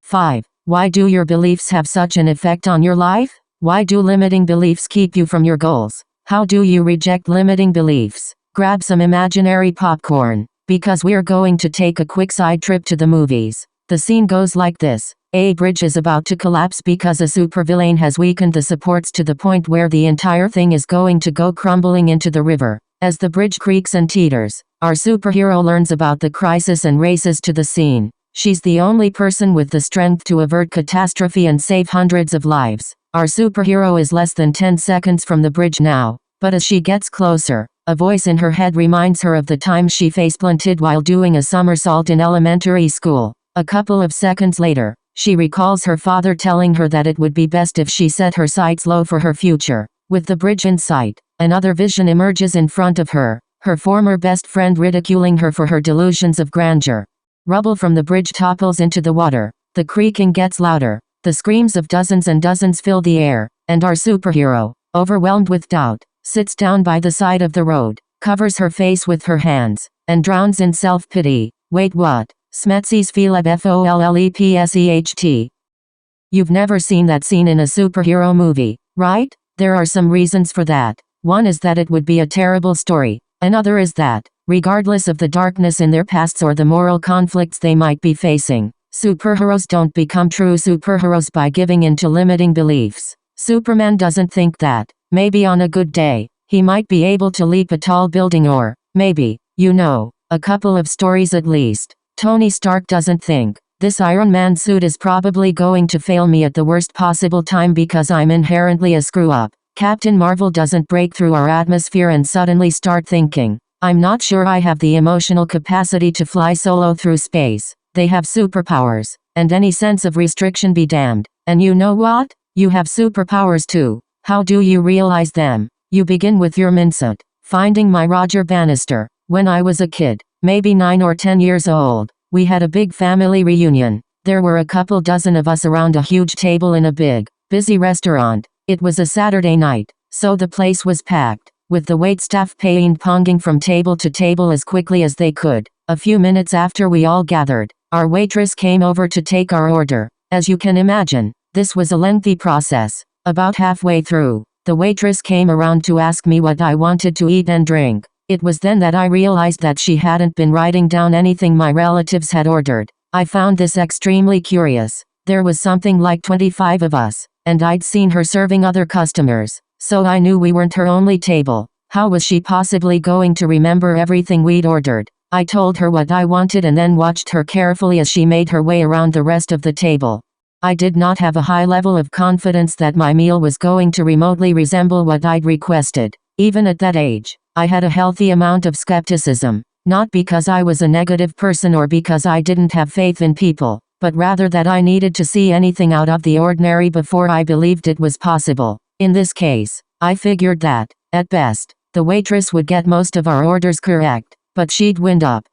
5. Why do your beliefs have such an effect on your life? Why do limiting beliefs keep you from your goals? How do you reject limiting beliefs? Grab some imaginary popcorn, because we're going to take a quick side trip to the movies. The scene goes like this. A bridge is about to collapse because a supervillain has weakened the supports to the point where the entire thing is going to go crumbling into the river. As the bridge creaks and teeters, our superhero learns about the crisis and races to the scene. She's the only person with the strength to avert catastrophe and save hundreds of lives. Our superhero is less than 10 seconds from the bridge now, but as she gets closer, a voice in her head reminds her of the time she faceplanted while doing a somersault in elementary school. A couple of seconds later, she recalls her father telling her that it would be best if she set her sights low for her future. With the bridge in sight, another vision emerges in front of her, her former best friend ridiculing her for her delusions of grandeur. Rubble from the bridge topples into the water, the creaking gets louder, the screams of dozens and dozens fill the air, and our superhero, overwhelmed with doubt, sits down by the side of the road, covers her face with her hands, and drowns in self-pity. Wait, what? Smetsies Phileb Follepsecht. You've never seen that scene in a superhero movie, right? There are some reasons for that. One is that it would be a terrible story. Another is that, regardless of the darkness in their pasts or the moral conflicts they might be facing, superheroes don't become true superheroes by giving in to limiting beliefs. Superman doesn't think that, maybe on a good day, he might be able to leap a tall building or, maybe, a couple of stories at least. Tony Stark doesn't think, this Iron Man suit is probably going to fail me at the worst possible time because I'm inherently a screw-up. Captain Marvel doesn't break through our atmosphere and suddenly start thinking, I'm not sure I have the emotional capacity to fly solo through space. They have superpowers, and any sense of restriction be damned. And you know what? You have superpowers too. How do you realize them? You begin with your mindset. Finding my Roger Bannister. When I was a kid, maybe 9 or 10 years old, we had a big family reunion. There were a couple dozen of us around a huge table in a big, busy restaurant. It was a Saturday night, so the place was packed, with the waitstaff ping-ponging from table to table as quickly as they could. A few minutes after we all gathered, our waitress came over to take our order. As you can imagine, this was a lengthy process. About halfway through, the waitress came around to ask me what I wanted to eat and drink. It was then that I realized that she hadn't been writing down anything my relatives had ordered. I found this extremely curious. There was something like 25 of us, and I'd seen her serving other customers, so I knew we weren't her only table. How was she possibly going to remember everything we'd ordered? I told her what I wanted and then watched her carefully as she made her way around the rest of the table. I did not have a high level of confidence that my meal was going to remotely resemble what I'd requested. Even at that age, I had a healthy amount of skepticism, not because I was a negative person or because I didn't have faith in people, but rather that I needed to see anything out of the ordinary before I believed it was possible. In this case, I figured that, at best, the waitress would get most of our orders correct, but she'd wind up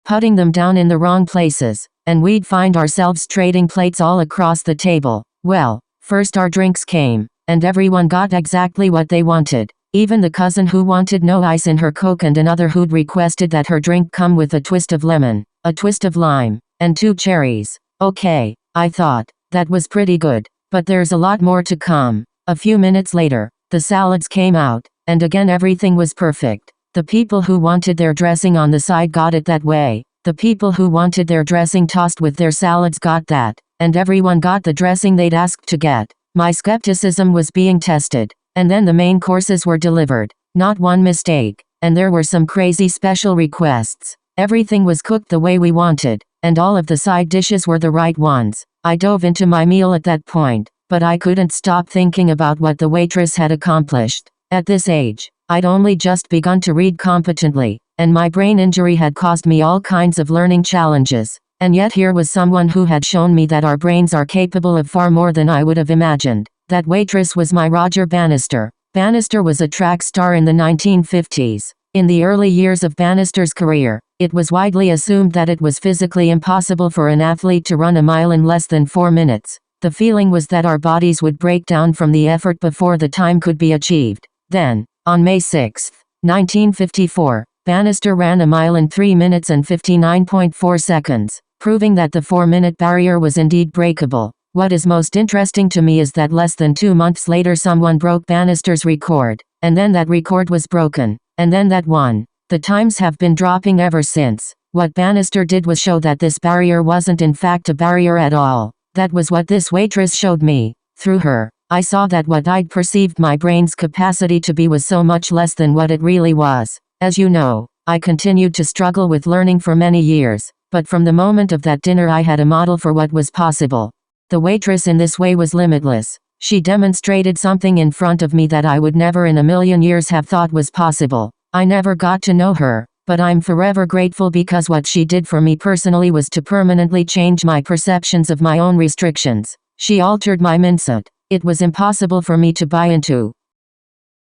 putting them down in the wrong places, and we'd find ourselves trading plates all across the table. Well, first our drinks came, and everyone got exactly what they wanted. Even the cousin who wanted no ice in her Coke and another who'd requested that her drink come with a twist of lemon, a twist of lime, and 2 cherries. Okay, I thought, that was pretty good, but there's a lot more to come. A few minutes later, the salads came out, and again everything was perfect. The people who wanted their dressing on the side got it that way. The people who wanted their dressing tossed with their salads got that, and everyone got the dressing they'd asked to get. My skepticism was being tested. And then the main courses were delivered. Not one mistake. And there were some crazy special requests. Everything was cooked the way we wanted, and all of the side dishes were the right ones. I dove into my meal at that point, but I couldn't stop thinking about what the waitress had accomplished. At this age, I'd only just begun to read competently, and my brain injury had caused me all kinds of learning challenges. And yet here was someone who had shown me that our brains are capable of far more than I would have imagined. That waitress was my Roger Bannister. Bannister was a track star in the 1950s. In the early years of Bannister's career, it was widely assumed that it was physically impossible for an athlete to run a mile in less than 4 minutes. The feeling was that our bodies would break down from the effort before the time could be achieved. Then, on May 6, 1954, Bannister ran a mile in 3 minutes and 59.4 seconds. proving that the 4-minute barrier was indeed breakable. What is most interesting to me is that less than 2 months later someone broke Bannister's record, and then that record was broken, and then that one. The times have been dropping ever since. What Bannister did was show that this barrier wasn't in fact a barrier at all. That was what this waitress showed me. Through her, I saw that what I'd perceived my brain's capacity to be was so much less than what it really was. As you know, I continued to struggle with learning for many years, but from the moment of that dinner I had a model for what was possible. The waitress in this way was limitless. She demonstrated something in front of me that I would never in a million years have thought was possible. I never got to know her, but I'm forever grateful because what she did for me personally was to permanently change my perceptions of my own restrictions. She altered my mindset. It was impossible for me to buy into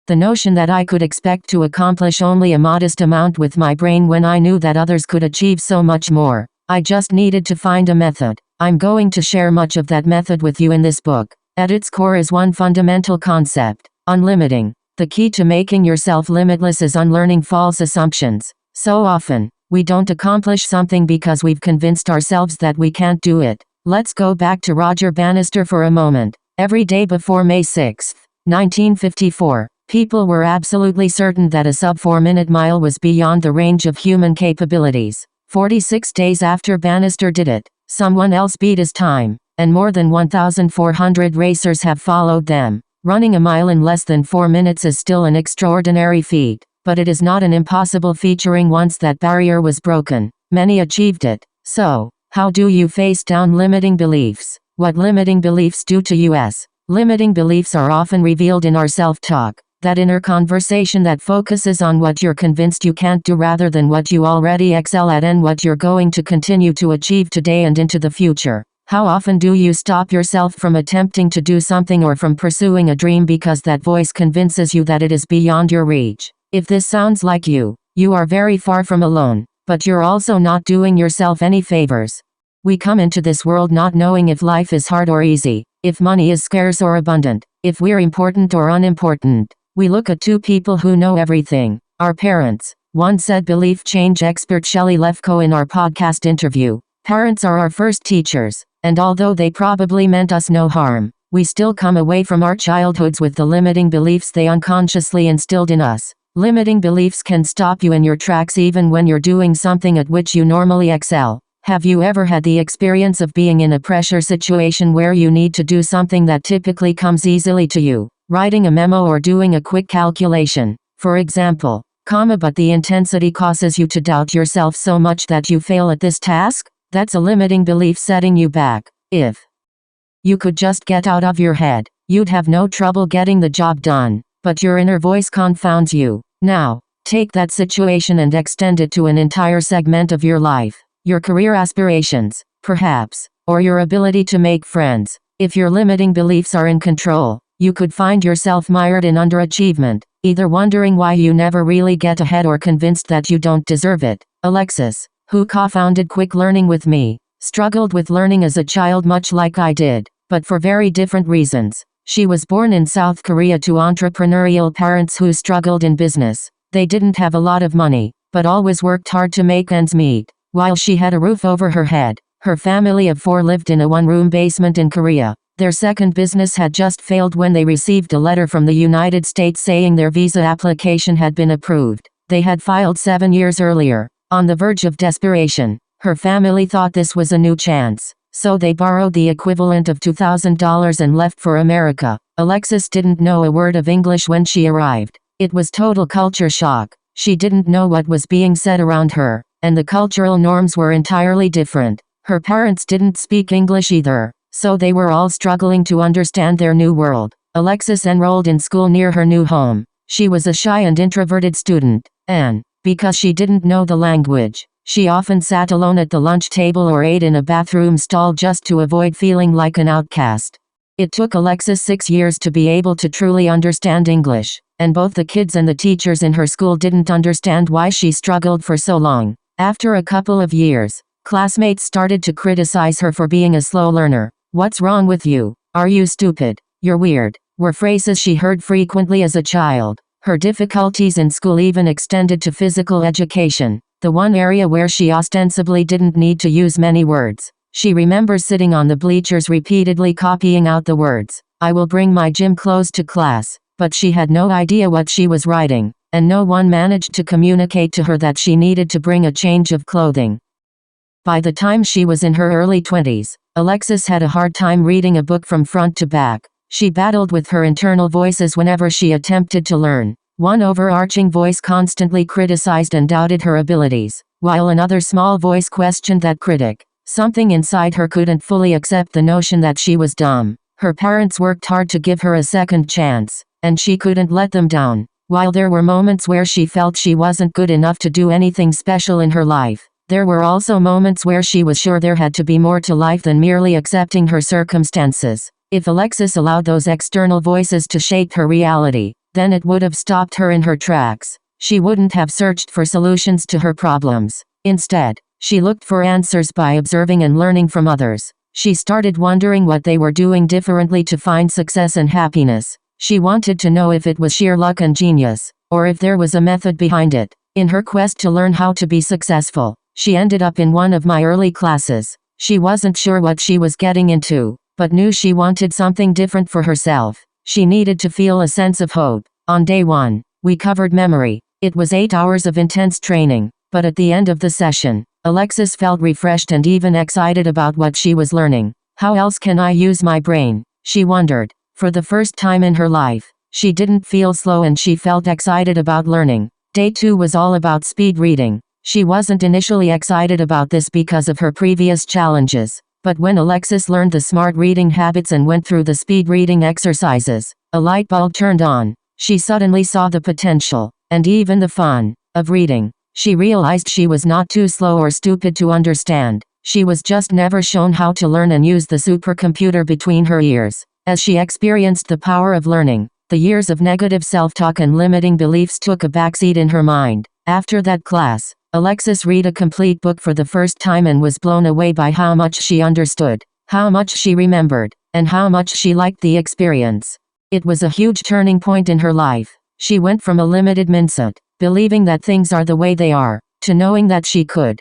the notion that I could expect to accomplish only a modest amount with my brain when I knew that others could achieve so much more. I just needed to find a method. I'm going to share much of that method with you in this book. At its core is one fundamental concept: unlimiting. The key to making yourself limitless is unlearning false assumptions. So often, we don't accomplish something because we've convinced ourselves that we can't do it. Let's go back to Roger Bannister for a moment. Every day before May 6, 1954, people were absolutely certain that a sub-4-minute mile was beyond the range of human capabilities. 46 days after Bannister did it, someone else beat his time, and more than 1,400 racers have followed them. Running a mile in less than 4 minutes is still an extraordinary feat, but it is not an impossible featuring once that barrier was broken. Many achieved it. So, how do you face down limiting beliefs? What limiting beliefs do to us? Limiting beliefs are often revealed in our self-talk, that inner conversation that focuses on what you're convinced you can't do rather than what you already excel at and what you're going to continue to achieve today and into the future. How often do you stop yourself from attempting to do something or from pursuing a dream because that voice convinces you that it is beyond your reach? If this sounds like you, you are very far from alone, but you're also not doing yourself any favors. We come into this world not knowing if life is hard or easy, if money is scarce or abundant, if we're important or unimportant. We look at two people who know everything, our parents. One said belief change expert Shelley Lefkoe in our podcast interview. Parents are our first teachers, and although they probably meant us no harm, we still come away from our childhoods with the limiting beliefs they unconsciously instilled in us. Limiting beliefs can stop you in your tracks even when you're doing something at which you normally excel. Have you ever had the experience of being in a pressure situation where you need to do something that typically comes easily to you? Writing a memo or doing a quick calculation, for example, but the intensity causes you to doubt yourself so much that you fail at this task? That's a limiting belief setting you back. If you could just get out of your head, you'd have no trouble getting the job done, but your inner voice confounds you. Now, take that situation and extend it to an entire segment of your life. Your career aspirations, perhaps, or your ability to make friends. If your limiting beliefs are in control, you could find yourself mired in underachievement, either wondering why you never really get ahead or convinced that you don't deserve it. Alexis, who co-founded Quick Learning with me, struggled with learning as a child much like I did, but for very different reasons. She was born in South Korea to entrepreneurial parents who struggled in business. They didn't have a lot of money, but always worked hard to make ends meet. While she had a roof over her head, her family of 4 lived in a one-room basement in Korea. Their second business had just failed when they received a letter from the United States saying their visa application had been approved. They had filed 7 years earlier. On the verge of desperation, her family thought this was a new chance, so they borrowed the equivalent of $2,000 and left for America. Alexis didn't know a word of English when she arrived. It was total culture shock. She didn't know what was being said around her, and the cultural norms were entirely different. Her parents didn't speak English either, so they were all struggling to understand their new world. Alexis enrolled in school near her new home. She was a shy and introverted student, and because she didn't know the language, she often sat alone at the lunch table or ate in a bathroom stall just to avoid feeling like an outcast. It took Alexis 6 years to be able to truly understand English, and both the kids and the teachers in her school didn't understand why she struggled for so long. After a couple of years, classmates started to criticize her for being a slow learner. "What's wrong with you? Are you stupid? You're weird," were phrases she heard frequently as a child. Her difficulties in school even extended to physical education. the one area where she ostensibly didn't need to use many words. She remembers sitting on the bleachers repeatedly copying out the words, "I will bring my gym clothes to class," but she had no idea what she was writing, and no one managed to communicate to her that she needed to bring a change of clothing. By the time she was in her early 20s, Alexis had a hard time reading a book from front to back. She battled with her internal voices whenever she attempted to learn. One overarching voice constantly criticized and doubted her abilities, while another small voice questioned that critic. Something inside her couldn't fully accept the notion that she was dumb. Her parents worked hard to give her a second chance, and she couldn't let them down. While there were moments where she felt she wasn't good enough to do anything special in her life, there were also moments where she was sure there had to be more to life than merely accepting her circumstances. If Alexis allowed those external voices to shape her reality, then it would have stopped her in her tracks. She wouldn't have searched for solutions to her problems. Instead, she looked for answers by observing and learning from others. She started wondering what they were doing differently to find success and happiness. She wanted to know if it was sheer luck and genius, or if there was a method behind it. In her quest to learn how to be successful, she ended up in one of my early classes. She wasn't sure what she was getting into, but knew she wanted something different for herself. She needed to feel a sense of hope. On day 1, we covered memory. It was 8 hours of intense training, but at the end of the session, Alexis felt refreshed and even excited about what she was learning. How else can I use my brain? She wondered. For the first time in her life, she didn't feel slow and she felt excited about learning. Day 2 was all about speed reading. She wasn't initially excited about this because of her previous challenges, but when Alexis learned the smart reading habits and went through the speed reading exercises, a light bulb turned on. She suddenly saw the potential, and even the fun, of reading. She realized she was not too slow or stupid to understand. She was just never shown how to learn and use the supercomputer between her ears. As she experienced the power of learning, the years of negative self-talk and limiting beliefs took a backseat in her mind. After that class, Alexis read a complete book for the first time and was blown away by how much she understood, how much she remembered, and how much she liked the experience. It was a huge turning point in her life. She went from a limited mindset, believing that things are the way they are, to knowing that she could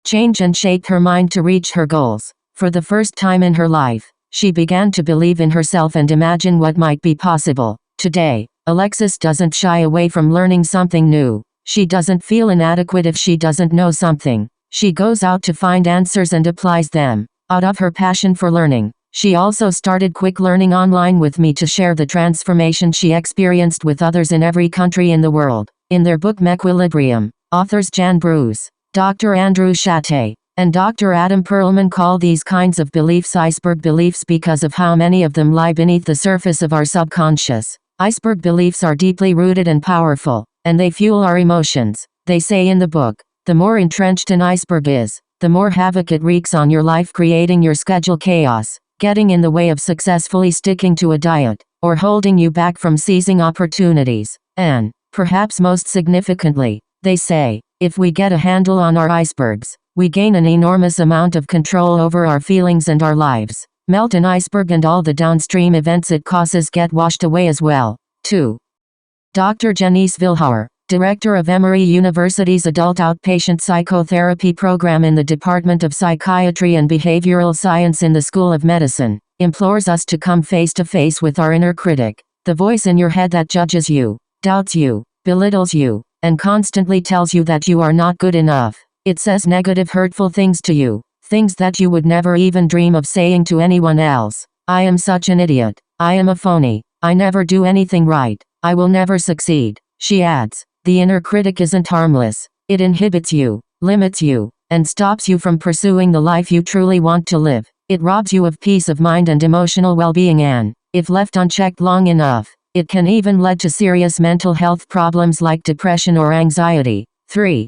change and shape her mind to reach her goals. For the first time in her life, she began to believe in herself and imagine what might be possible. Today, Alexis doesn't shy away from learning something new. She doesn't feel inadequate if she doesn't know something. She goes out to find answers and applies them. Out of her passion for learning, she also started quick learning online with me to share the transformation she experienced with others in every country in the world. In their book Mequilibrium, authors Jan Bruce, Dr. Andrew Shatte, and Dr. Adam Perlman call these kinds of beliefs iceberg beliefs because of how many of them lie beneath the surface of our subconscious. Iceberg beliefs are deeply rooted and powerful, and they fuel our emotions. They say in the book, the more entrenched an iceberg is, the more havoc it wreaks on your life, creating your schedule chaos, getting in the way of successfully sticking to a diet, or holding you back from seizing opportunities. And, perhaps most significantly, they say, if we get a handle on our icebergs, we gain an enormous amount of control over our feelings and our lives. Melt an iceberg and all the downstream events it causes get washed away as well. 2. Dr. Janice Vilhauer, director of Emory University's Adult Outpatient Psychotherapy program in the Department of Psychiatry and Behavioral Science in the School of Medicine, implores us to come face to face with our inner critic, the voice in your head that judges you, doubts you, belittles you, and constantly tells you that you are not good enough. It says negative, hurtful things to you, things that you would never even dream of saying to anyone else. I am such an idiot. I am a phony. I never do anything right. I will never succeed. She adds, the inner critic isn't harmless. It inhibits you, limits you, and stops you from pursuing the life you truly want to live. It robs you of peace of mind and emotional well-being, and, if left unchecked long enough, it can even lead to serious mental health problems like depression or anxiety. 3.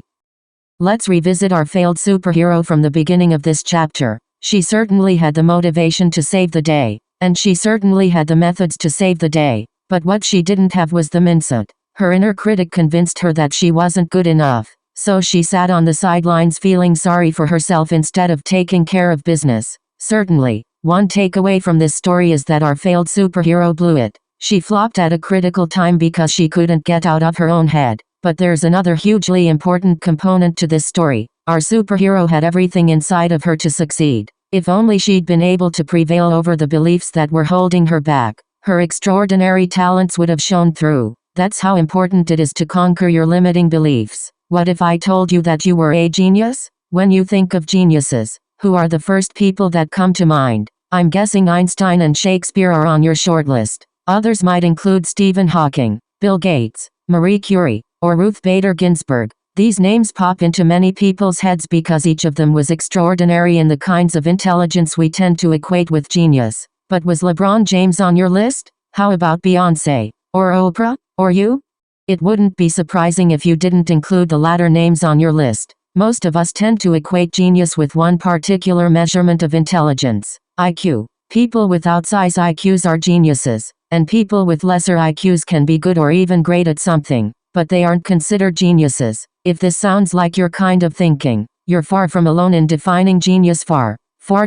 Let's revisit our failed superhero from the beginning of this chapter. She certainly had the motivation to save the day, and she certainly had the methods to save the day, but what she didn't have was the mindset. Her inner critic convinced her that she wasn't good enough, so she sat on the sidelines feeling sorry for herself instead of taking care of business. Certainly, one takeaway from this story is that our failed superhero blew it. She flopped at a critical time because she couldn't get out of her own head. But there's another hugely important component to this story. Our superhero had everything inside of her to succeed. If only she'd been able to prevail over the beliefs that were holding her back, her extraordinary talents would have shone through. That's how important it is to conquer your limiting beliefs. What if I told you that you were a genius? When you think of geniuses, who are the first people that come to mind? I'm guessing Einstein and Shakespeare are on your shortlist. Others might include Stephen Hawking, Bill Gates, Marie Curie, or Ruth Bader Ginsburg. These names pop into many people's heads because each of them was extraordinary in the kinds of intelligence we tend to equate with genius. But was LeBron James on your list? How about Beyoncé? Or Oprah? Or you? It wouldn't be surprising if you didn't include the latter names on your list. Most of us tend to equate genius with one particular measurement of intelligence, IQ. People with outsized IQs are geniuses, and people with lesser IQs can be good or even great at something, but they aren't considered geniuses. If this sounds like your kind of thinking, you're far from alone in defining genius far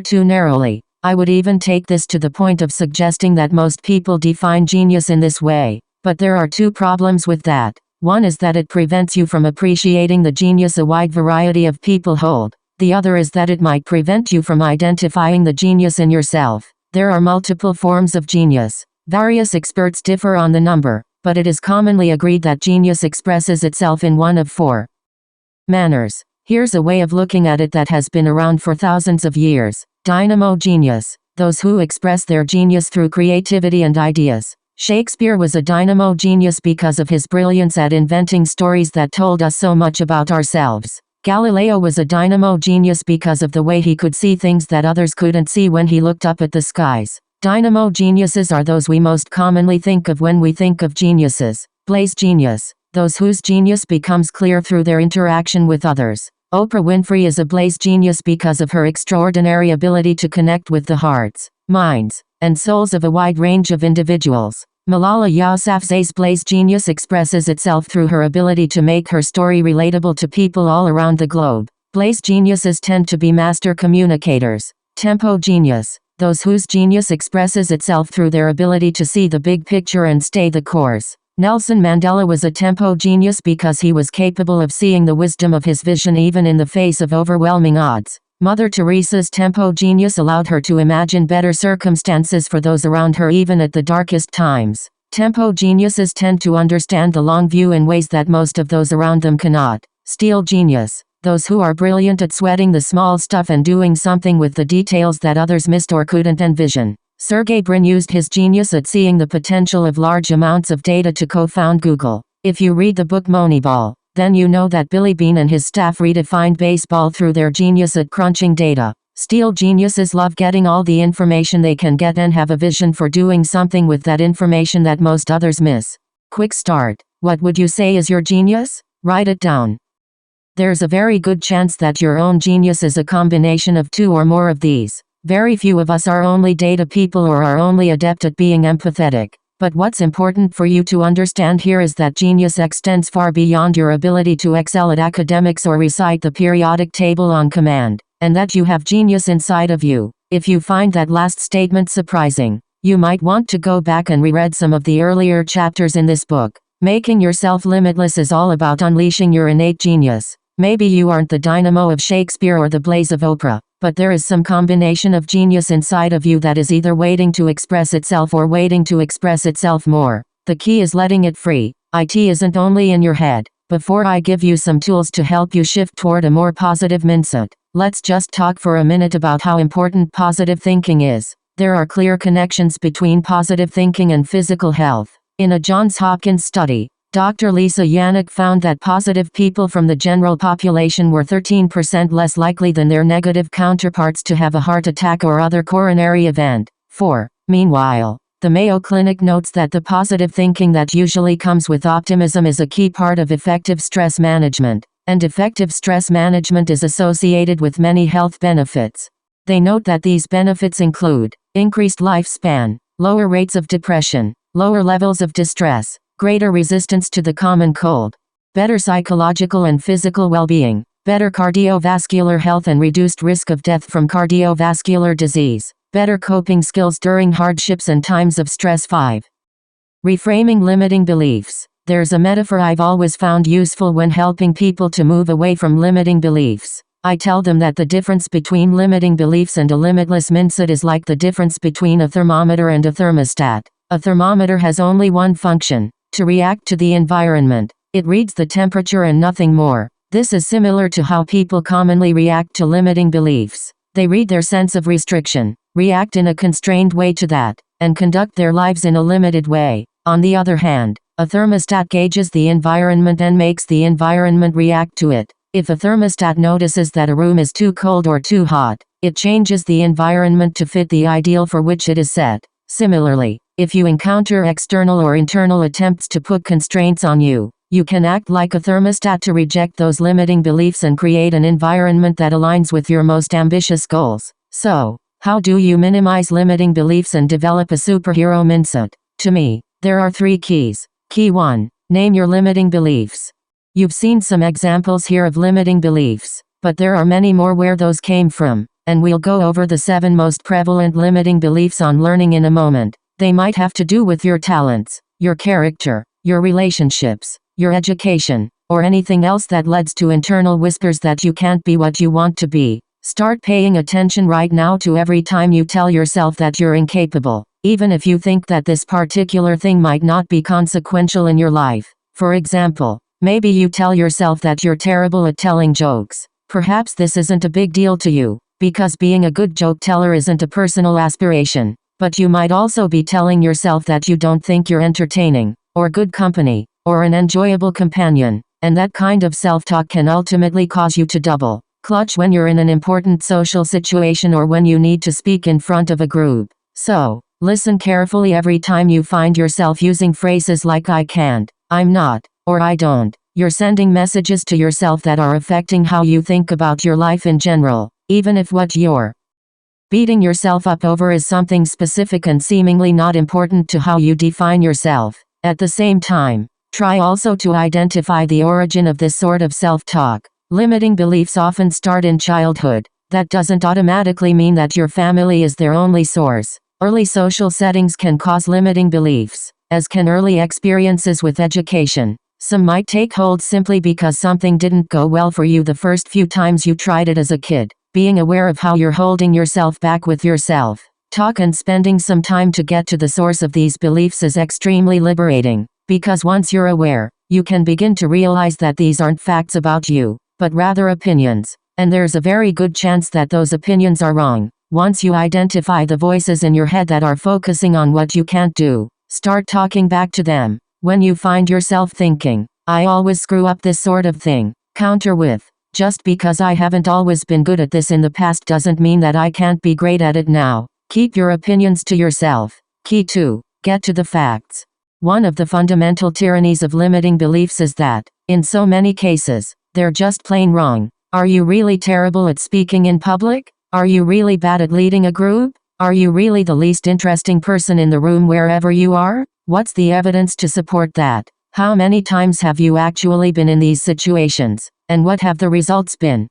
too narrowly. I would even take this to the point of suggesting that most people define genius in this way. But there are two problems with that. One is that it prevents you from appreciating the genius a wide variety of people hold. The other is that it might prevent you from identifying the genius in yourself. There are multiple forms of genius. Various experts differ on the number, but it is commonly agreed that genius expresses itself in one of four manners. Here's a way of looking at it that has been around for thousands of years. Dynamo genius. Those who express their genius through creativity and ideas. Shakespeare was a dynamo genius because of his brilliance at inventing stories that told us so much about ourselves. Galileo was a dynamo genius because of the way he could see things that others couldn't see when he looked up at the skies. Dynamo geniuses are those we most commonly think of when we think of geniuses. Blaze genius. Those whose genius becomes clear through their interaction with others. Oprah Winfrey is a blaze genius because of her extraordinary ability to connect with the hearts, minds, and souls of a wide range of individuals. Malala Yousafzai's blaze genius expresses itself through her ability to make her story relatable to people all around the globe. Blaze geniuses tend to be master communicators. Tempo genius. Those whose genius expresses itself through their ability to see the big picture and stay the course. Nelson Mandela was a tempo genius because he was capable of seeing the wisdom of his vision even in the face of overwhelming odds. Mother Teresa's tempo genius allowed her to imagine better circumstances for those around her even at the darkest times. Tempo geniuses tend to understand the long view in ways that most of those around them cannot. Steel genius. Those who are brilliant at sweating the small stuff and doing something with the details that others missed or couldn't envision. Sergey Brin used his genius at seeing the potential of large amounts of data to co-found Google. If you read the book Moneyball, then you know that Billy Beane and his staff redefined baseball through their genius at crunching data. Steel geniuses love getting all the information they can get and have a vision for doing something with that information that most others miss. Quick start. What would you say is your genius? Write it down. There's a very good chance that your own genius is a combination of two or more of these. Very few of us are only data people or are only adept at being empathetic. But what's important for you to understand here is that genius extends far beyond your ability to excel at academics or recite the periodic table on command, and that you have genius inside of you. If you find that last statement surprising, you might want to go back and reread some of the earlier chapters in this book. Making yourself limitless is all about unleashing your innate genius. Maybe you aren't the dynamo of Shakespeare or the blaze of Oprah, but there is some combination of genius inside of you that is either waiting to express itself or waiting to express itself more. The key is letting it free. It isn't only in your head. Before I give you some tools to help you shift toward a more positive mindset, let's just talk for a minute about how important positive thinking is. There are clear connections between positive thinking and physical health. In a Johns Hopkins study, Dr. Lisa Yannick found that positive people from the general population were 13% less likely than their negative counterparts to have a heart attack or other coronary event. 4. Meanwhile, the Mayo Clinic notes that the positive thinking that usually comes with optimism is a key part of effective stress management, and effective stress management is associated with many health benefits. They note that these benefits include increased lifespan, lower rates of depression, lower levels of distress, greater resistance to the common cold, better psychological and physical well-being, better cardiovascular health and reduced risk of death from cardiovascular disease, better coping skills during hardships and times of stress. 5. Reframing limiting beliefs. There's a metaphor I've always found useful when helping people to move away from limiting beliefs. I tell them that the difference between limiting beliefs and a limitless mindset is like the difference between a thermometer and a thermostat. A thermometer has only one function: to react to the environment. It reads the temperature and nothing more. This is similar to how people commonly react to limiting beliefs. They read their sense of restriction, react in a constrained way to that, and conduct their lives in a limited way. On the other hand, a thermostat gauges the environment and makes the environment react to it. If a thermostat notices that a room is too cold or too hot, it changes the environment to fit the ideal for which it is set. Similarly, if you encounter external or internal attempts to put constraints on you, you can act like a thermostat to reject those limiting beliefs and create an environment that aligns with your most ambitious goals. So, how do you minimize limiting beliefs and develop a superhero mindset? To me, there are 3 keys. Key 1. Name your limiting beliefs. You've seen some examples here of limiting beliefs, but there are many more where those came from, and we'll go over the 7 most prevalent limiting beliefs on learning in a moment. They might have to do with your talents, your character, your relationships, your education, or anything else that leads to internal whispers that you can't be what you want to be. Start paying attention right now to every time you tell yourself that you're incapable, even if you think that this particular thing might not be consequential in your life. For example, maybe you tell yourself that you're terrible at telling jokes. Perhaps this isn't a big deal to you, because being a good joke teller isn't a personal aspiration. But you might also be telling yourself that you don't think you're entertaining, or good company, or an enjoyable companion, and that kind of self-talk can ultimately cause you to double clutch when you're in an important social situation or when you need to speak in front of a group. So, listen carefully every time you find yourself using phrases like I can't, I'm not, or I don't. You're sending messages to yourself that are affecting how you think about your life in general, even if what you're beating yourself up over is something specific and seemingly not important to how you define yourself. At the same time, try also to identify the origin of this sort of self-talk. Limiting beliefs often start in childhood. That doesn't automatically mean that your family is their only source. Early social settings can cause limiting beliefs, as can early experiences with education. Some might take hold simply because something didn't go well for you the first few times you tried it as a kid. Being aware of how you're holding yourself back with your self-talk and spending some time to get to the source of these beliefs is extremely liberating, because once you're aware, you can begin to realize that these aren't facts about you, but rather opinions, and there's a very good chance that those opinions are wrong. Once you identify the voices in your head that are focusing on what you can't do, start talking back to them. When you find yourself thinking, I always screw up this sort of thing, counter with, just because I haven't always been good at this in the past doesn't mean that I can't be great at it now. Keep your opinions to yourself. Key 2. Get to the facts. One of the fundamental tyrannies of limiting beliefs is that, in so many cases, they're just plain wrong. Are you really terrible at speaking in public? Are you really bad at leading a group? Are you really the least interesting person in the room wherever you are? What's the evidence to support that? How many times have you actually been in these situations? And what have the results been?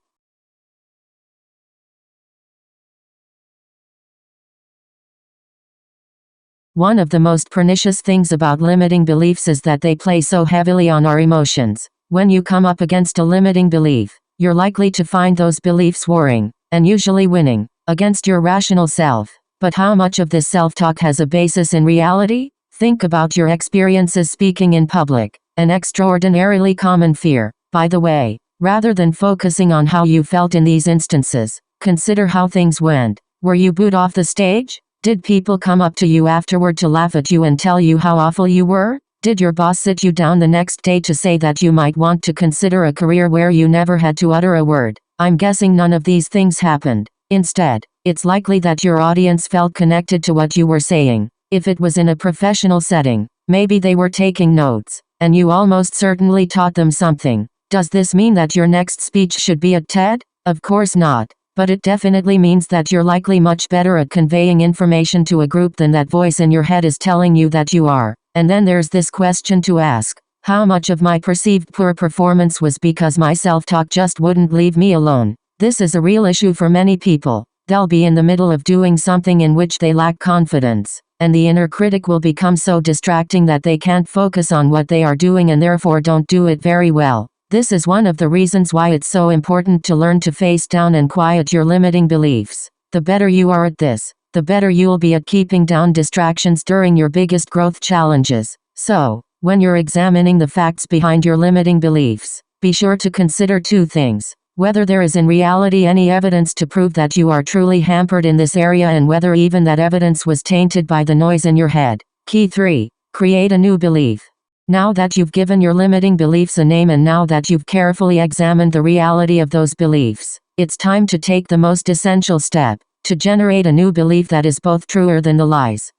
One of the most pernicious things about limiting beliefs is that they play so heavily on our emotions. When you come up against a limiting belief, you're likely to find those beliefs warring, and usually winning, against your rational self. But how much of this self-talk has a basis in reality? Think about your experiences speaking in public, an extraordinarily common fear. By the way, rather than focusing on how you felt in these instances, consider how things went. Were you booed off the stage? Did people come up to you afterward to laugh at you and tell you how awful you were? Did your boss sit you down the next day to say that you might want to consider a career where you never had to utter a word? I'm guessing none of these things happened. Instead, it's likely that your audience felt connected to what you were saying. If it was in a professional setting, maybe they were taking notes, and you almost certainly taught them something. Does this mean that your next speech should be at TED? Of course not. But it definitely means that you're likely much better at conveying information to a group than that voice in your head is telling you that you are. And then there's this question to ask. How much of my perceived poor performance was because my self-talk just wouldn't leave me alone? This is a real issue for many people. They'll be in the middle of doing something in which they lack confidence. and the inner critic will become so distracting that they can't focus on what they are doing and therefore don't do it very well. This is one of the reasons why it's so important to learn to face down and quiet your limiting beliefs. The better you are at this, the better you'll be at keeping down distractions during your biggest growth challenges. So, when you're examining the facts behind your limiting beliefs, be sure to consider two things: whether there is in reality any evidence to prove that you are truly hampered in this area and whether even that evidence was tainted by the noise in your head. Key 3. Create a new belief. Now that you've given your limiting beliefs a name and now that you've carefully examined the reality of those beliefs, it's time to take the most essential step, to generate a new belief that is both truer than the lies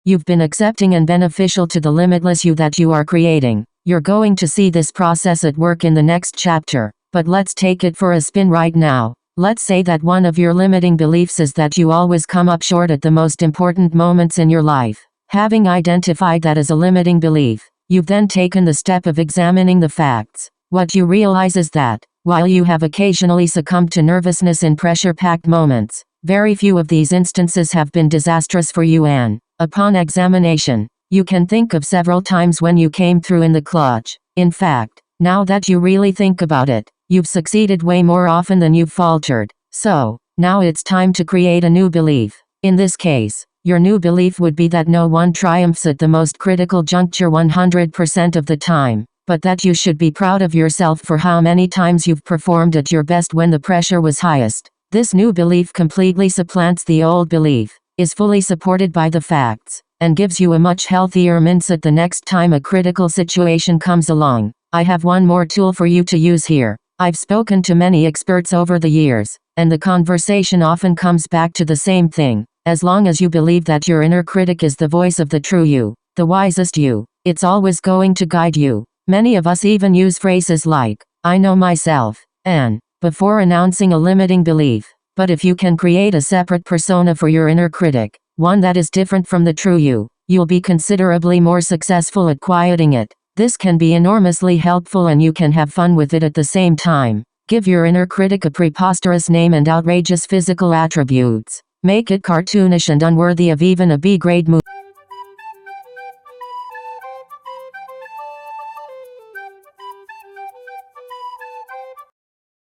you've been accepting and beneficial to the limitless you that you are creating. You're going to see this process at work in the next chapter, but let's take it for a spin right now. Let's say that one of your limiting beliefs is that you always come up short at the most important moments in your life. Having identified that as a limiting belief, you've then taken the step of examining the facts. What you realize is that, while you have occasionally succumbed to nervousness in pressure-packed moments, very few of these instances have been disastrous for you, and, upon examination, you can think of several times when you came through in the clutch. In fact, now that you really think about it, you've succeeded way more often than you've faltered. So, now it's time to create a new belief. In this case, your new belief would be that no one triumphs at the most critical juncture 100% of the time, but that you should be proud of yourself for how many times you've performed at your best when the pressure was highest. This new belief completely supplants the old belief, is fully supported by the facts, and gives you a much healthier mindset the next time a critical situation comes along. I have one more tool for you to use here. I've spoken to many experts over the years, and the conversation often comes back to the same thing. As long as you believe that your inner critic is the voice of the true you, the wisest you, it's always going to guide you. Many of us even use phrases like, "I know myself," and before announcing a limiting belief. But if you can create a separate persona for your inner critic, one that is different from the true you, you'll be considerably more successful at quieting it. This can be enormously helpful and you can have fun with it at the same time. Give your inner critic a preposterous name and outrageous physical attributes. Make it cartoonish and unworthy of even a B-grade movie.